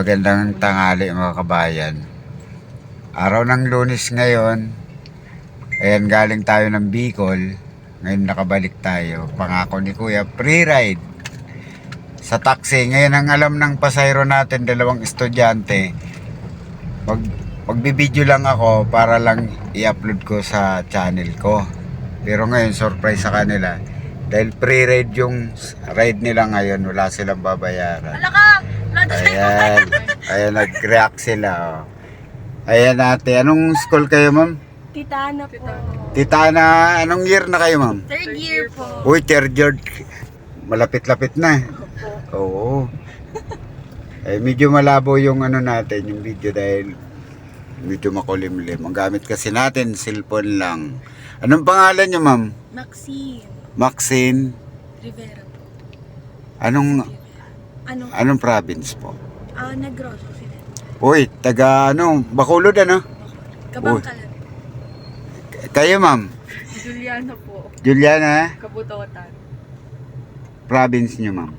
Magandang tanghali mga kabayan. Araw ng Lunes ngayon. Ayan, galing tayo ng Bicol. Ngayon nakabalik tayo. Pangako ni Kuya, free ride sa taxi. Ngayon ang alam ng pasahero natin, dalawang estudyante. Magbibideo lang ako para lang i-upload ko sa channel ko. Pero ngayon surprise sa kanila. Dahil free ride yung ride nila ngayon, wala silang babayaran. Ayan, ayan, nag-react sila. Oh. Ayan ate, anong school kayo ma'am? Titana po. Titana, anong year na kayo ma'am? Third year po. Uy, third year. Malapit-lapit na. Oo. Eh, medyo malabo yung ano natin, yung video dahil medyo makulimlim. Ang gamit kasi natin, cellphone lang. Anong pangalan niyo ma'am? Maxine Maxine. Rivera po. Anong province po? Negros Occidente. Uy, taga Bacolod ano? Kabangkalan. Kayo ma'am? Juliana po, Juliana, Kabutotan, province niyo ma'am?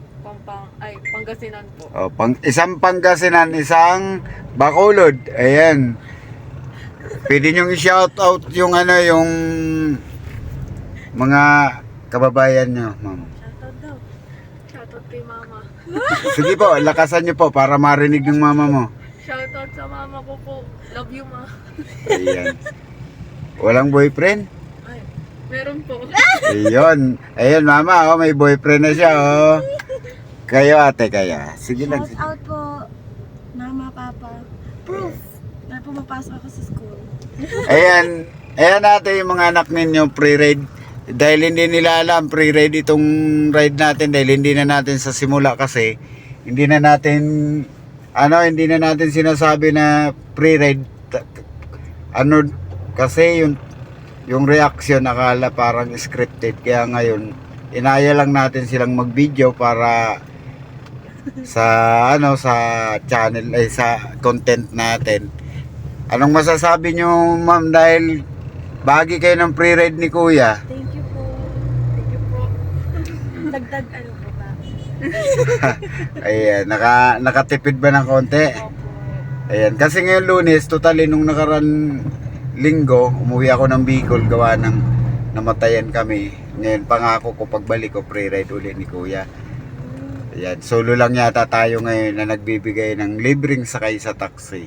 Pangasinan po. Oh, isang Pangasinan, isang Bacolod. Ayan. Pwede nyo i-shout out yung yung mga kababayan nyo, ma'am. Shoutout daw. Shoutout kay mama. Sige po, lakasan nyo po para marinig ng mama mo. Shoutout sa mama ko po. Love you, ma. Ayan. Walang boyfriend? Ay, meron po. Ayun. Ayun, mama, may boyfriend na siya, Kayo ate, kaya. Sige lang. Shoutout po. Mama, Papa. Proof na pumapasok ako sa school. Ayan. Ayan ate, yung mga anak ninyo, pre-ride. Dahil hindi nila alam, pre-ride itong ride natin. Dahil hindi na natin sa simula kasi, hindi na natin sinasabi na pre-ride. Kasi yung reaction akala parang scripted. Kaya ngayon, inaya lang natin silang mag-video para sa channel sa content natin. Anong masasabi nyo ma'am dahil bahagi kayo ng pre-ride ni Kuya? Thank you po. Thank you po. Dagdag po ba? Ayan, nakatipid ba ng konti? Opo. Ayan, kasi ngayon Lunes, totally nung nakaraan linggo, umuwi ako ng Bicol gawa ng namatayan kami. Ngayon pangako ko pagbalik ko pre-ride ulit ni Kuya. Ayan, solo lang yata tayo ngayon na nagbibigay ng libreng sakay sa taxi.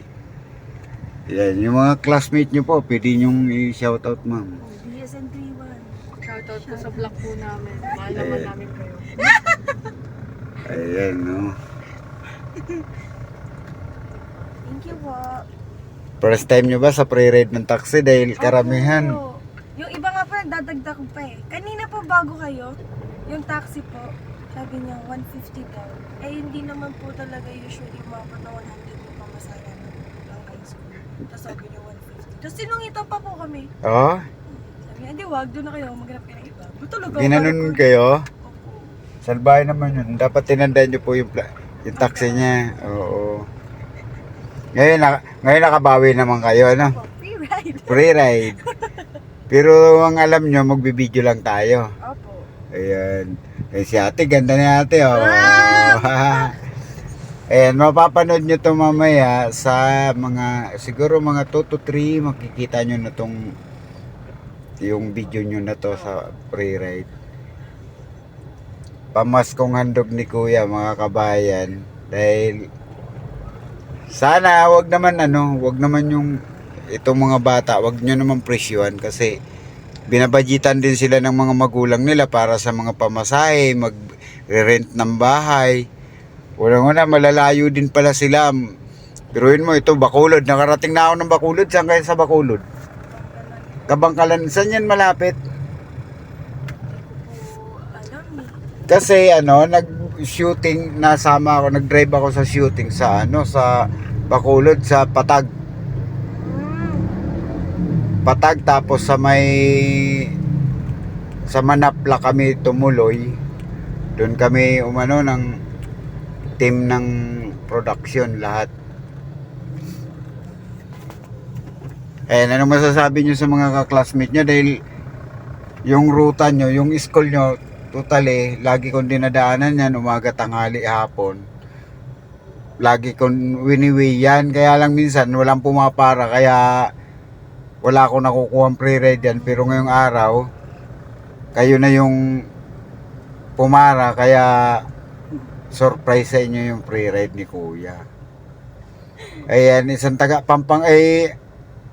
Ayan, yung mga classmate nyo po, pwede nyong i-shoutout ma'am. DSN 31. Shoutout po sa vlog po namin. Mahal naman Ayan. namin kayo. Ayan, Thank you po. First time nyo ba sa pre-ride ng taxi dahil karamihan? Opo. Yung iba nga po nagdadagdag pa eh. Kanina po bago kayo, yung taxi po, sabi niya 150 daw. Eh hindi naman po talaga usually umabot na 100 yung pamasahe ng high school. Tapos sabi niya 150. Tapos sinungitan pa po kami. Oo? Sabi niya, hindi wag, doon na kayo, maghanap kayo ng iba. Ba't talaga? Ginanon kayo? Opo. Salbahe naman yun. Dapat tinandaan nyo po yung taxi niya. Oo. Ngayon nakabawi naman kayo, ano? Opo, free ride. Free ride. Pero ang alam nyo, magbibideo lang tayo. Opo. Ayan. Eh si ate, ganda ni ate, Ayan, mapapanood nyo to mamaya sa siguro mga 2 to 3, makikita nyo na yung video nyo na to sa pre-ride. Pamaskong handog ni Kuya, mga kabayan. Dahil, sana, wag naman yung itong mga bata, wag nyo naman presyuhan kasi binabadgetan din sila ng mga magulang nila para sa mga pamasahe, mag-rent ng bahay. Una-una, malalayo din pala sila. Biruin mo, ito, Bacolod. Nakarating na ako ng Bacolod. Saan kayo sa Bacolod? Kabangkalan. Saan yan malapit? Po, alam ni. Kasi, nag-shooting, nasama ako, nag-drive ako sa shooting sa Bacolod, sa Patag. Patag, tapos sa Manapla kami tumuloy. Doon kami ng team ng production lahat. Anong masasabi nyo sa mga ka-classmate nyo dahil yung ruta nyo, yung school nyo, totally, lagi kong dinadaanan yan, umaga, tanghali, hapon. lagi kong winiwi yan. Kaya lang minsan walang pumapara, kaya wala akong nakukuha free ride yan. Pero ngayong araw, kayo na yung pumara, kaya surprise sa inyo yung free ride ni Kuya. Ayan, isang taga Pampang,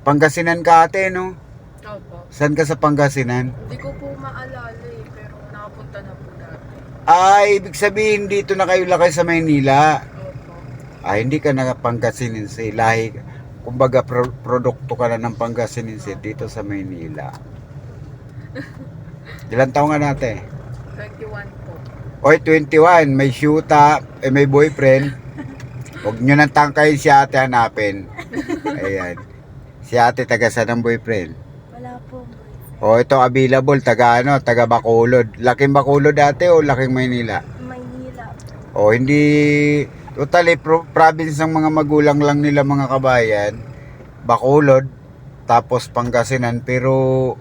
Pangasinan ka ate, no? Opo. Saan ka sa Pangasinan? Hindi ko po maalala eh, pero nakapunta na po dati. Ibig sabihin dito na kayo lakay sa Maynila. Opo. Hindi ka na Pangasinense, lahi. Kumbaga produkto ka na ng Pangasinense dito sa Maynila. Ilan taong ka natin? 21 po. Oy, 21, may syuta, may boyfriend. Huwag nyo nang tangkayin si ate hanapin. Ayan. Si ate taga saan ang boyfriend? Wala po, boy. Ito available, taga Bacolod. Laking Bacolod dati o laking Maynila? Maynila. Hindi, totally province ng mga magulang lang nila mga kabayan. Bacolod, tapos Pangasinan, pero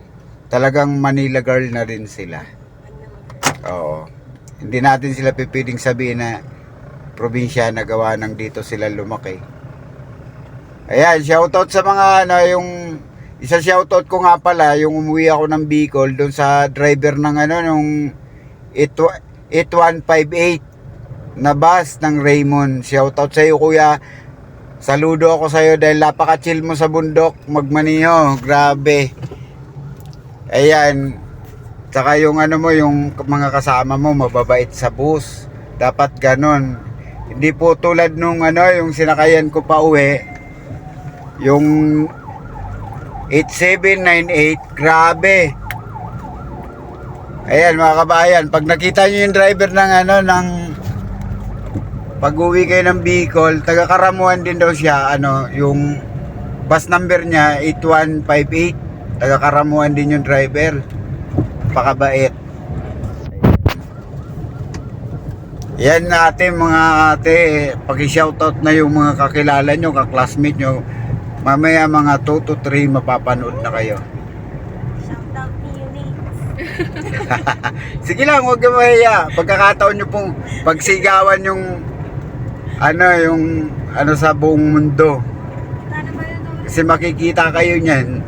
talagang Manila girl na rin sila. Oo. Hindi natin sila pipiling sabihin na probinsya na gawa ng dito sila lumaki. Ayan, shoutout sa mga yung isa shoutout ko nga pala, yung umuwi ako ng Bicol doon sa driver ng nung 8158 na bus ng Raymond. Shoutout sa iyo kuya. Saludo ako sa iyo dahil napaka-chill mo sa bundok magmaniho. Grabe. Ayan. Saka yung yung mga kasama mo mababait sa bus. Dapat ganon. Hindi po tulad nung yung sinakayan ko pa uwi. Yung 8798, grabe. Ayan mga kabayan, pag nakita nyo yung driver ng ng pag-uwi kayo ng Bicol, taga Karamuan din daw siya, yung bus number niya 8158. Taga Karamuan din yung driver. Pakabait. Yan natin mga ate, paki-shoutout na yung mga kakilala nyo, kaklasmate nyo. Mamaya mga 2 to 3 mapapanood na kayo. Shout out ni Eunice. Sige lang, huwag ka mahiya. Pagkakataon nyo pong pagsigawan yung yung sa buong mundo. Tana ba yun? Kasi makikita kayo niyan.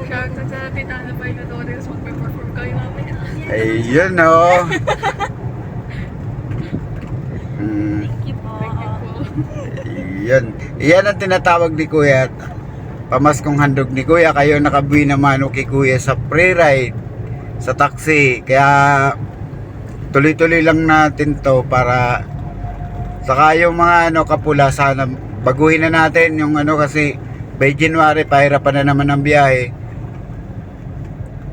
Shout out sa Titana Painadores, magpe-perform kayo mamaya. Ayun oh. Thank you po. Thank you po. Iyan ang tinatawag ni Kuya. Pamaskong handog ni Kuya. Kayo nakabuwi naman kay Kuya sa free ride sa taxi. Kaya tuloy-tuloy lang natin to para saka yung mga kapula sana baguhin na natin yung kasi by January pahirapan na naman ang biyahe.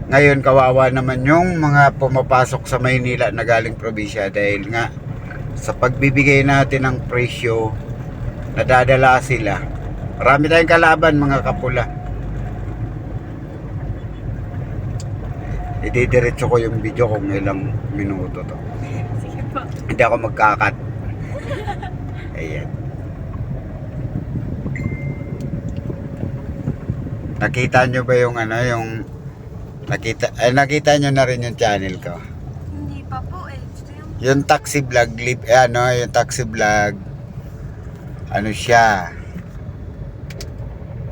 Ngayon kawawa naman yung mga pumapasok sa Maynila na galing probinsya dahil nga sa pagbibigay natin ng presyo nadadala sila. Marami tayong kalaban mga kapula. Ididiretso ko yung video kung ilang minuto to. Sige po. Hindi ako magkakat. Ayan. Nakita nyo ba yung nakita nyo na rin yung channel ko? Hindi pa po eh. Gusto yung Yung taxi vlog, yung taxi vlog, siya,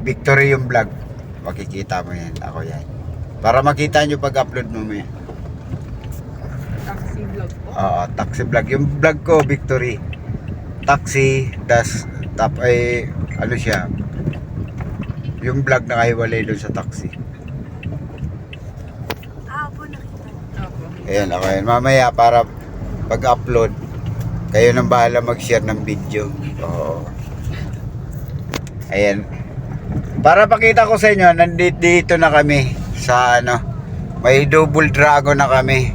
Victory yung vlog, makikita mo yan, ako yan. Para makita nyo pag-upload mo yan. Taxi vlog po. Oo, taxi vlog. Yung vlog ko, Victory. Taxi, siya, yung vlog na kahiwalay doon sa taxi. po nakita. Opo. Ayan, ako yan. Mamaya para pag-upload, kayo nang bahala mag-share ng video. Oo. Ayan. Para pakita ko sa inyo, nandito na kami sa may double dragon na kami.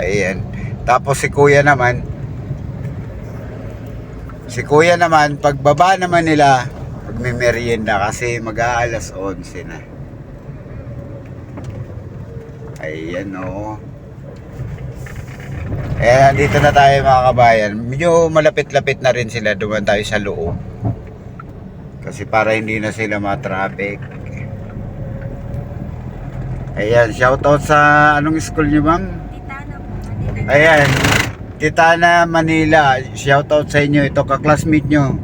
Ayan. Tapos si kuya naman, pagbaba naman nila, magme-merienda kasi mag-aalas 11 na. Ayan o. Dito na tayo mga kabayan. Medyo malapit-lapit na rin sila. Duman tayo sa loob. Kasi para hindi na sila ma-traffic. Ayan, shoutout sa anong school nyo ma'am? Titana po. Ayan, Titana Manila, shoutout sa inyo. Ito ka-classmate nyo.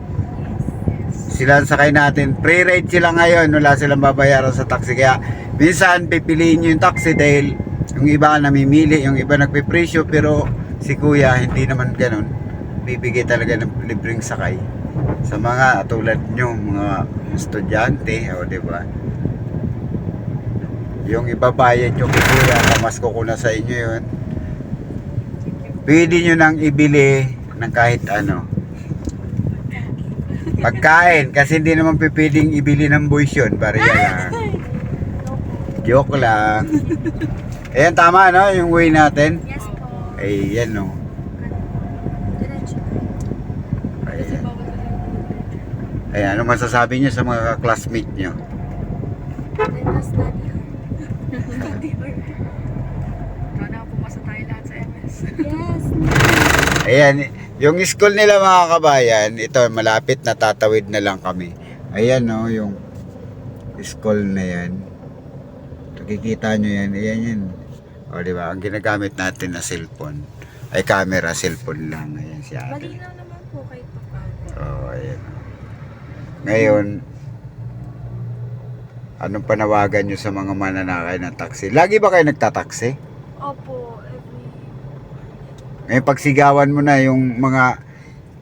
Sila ang sakay natin. Pre-ride sila ngayon. Wala silang babayaran sa taxi. Kaya minsan pipiliin nyo yung taxi dahil yung iba namimili, yung iba nagpipresyo. Pero si kuya hindi naman ganun. Bibigay talaga ng libreng sakay. Sa mga tulad nyo, mga estudyante. O diba? Yung ibabayad nyo kay kuya, pamasko ko na sa inyo yun. Pwede nyo nang ibili ng kahit ano. Pagkain, kasi hindi naman pwedeng ibili ng boys yun. Bariya lang. Joke lang. Ayan, tama no? Yung way natin. Yes po. Ayan no. Diretso. Ayan. Ayan, ano masasabi nyo sa mga classmate nyo? Let us study hard. Study hard. Sana pumasa tayo lahat sa MS. Yes. Ayan, yung school nila mga kabayan, ito malapit na tatawid na lang kami. Ayan no, yung school na yan. Nakikita nyo yan, ayan yan. O diba, ang ginagamit natin na cellphone, ay camera, cellphone lang. Ayan si ate. Malinaw naman po kahit pa. O, ayan. Ngayon, anong panawagan nyo sa mga mananakay ng taxi? Lagi ba kayo nagtataksi? Opo, every... Ngayon pagsigawan mo na yung mga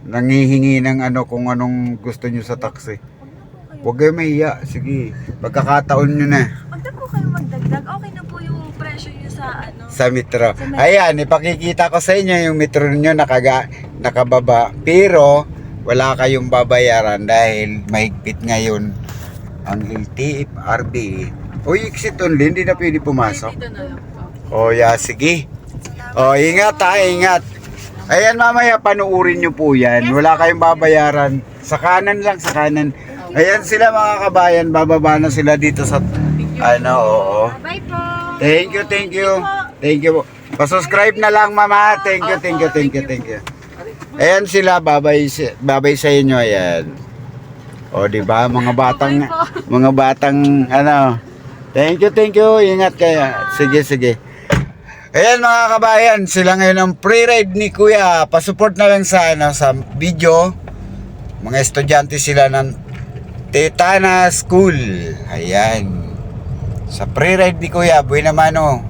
nanghihingi ng ano kung anong gusto nyo sa taxi. Huwag na po kayo. Huwag kayo mahiya. Sige, pagkakataon nyo na Huwag na po kayo magdagdag. Okay na po yung presyo nyo sa ano. sa metro. Sa metro. Ayan, ipakikita ko sa inyo yung metro nyo nakababa. Pero wala kayong babayaran dahil mahigpit ngayon ang LTF, RBE. Uy, exit only, hindi na pwede pumasok. Dito na lang po. O, yeah, sige. O, ingat ha, ingat. Ayan, mamaya panuurin nyo po yan. Wala kayong babayaran. Sa kanan lang, sa kanan. Ayan sila mga kabayan, bababa na sila dito sa, ano, oo. Bye po. Thank you, thank you. Thank you po. Pa-subscribe na lang, mama. Thank you, thank you, thank you, thank you. Ayan sila, babay sa inyo, ayan. O, di ba, mga batang, ano. Thank you, ingat kayo. Sige, sige. Ayan mga kabayan, sila ngayon ang pre-ride ni Kuya. Pa-support na lang sa, ano, sa video. Mga estudyante sila ng Titana School. Ayan. Sa pre-ride ni Kuya, buena mano.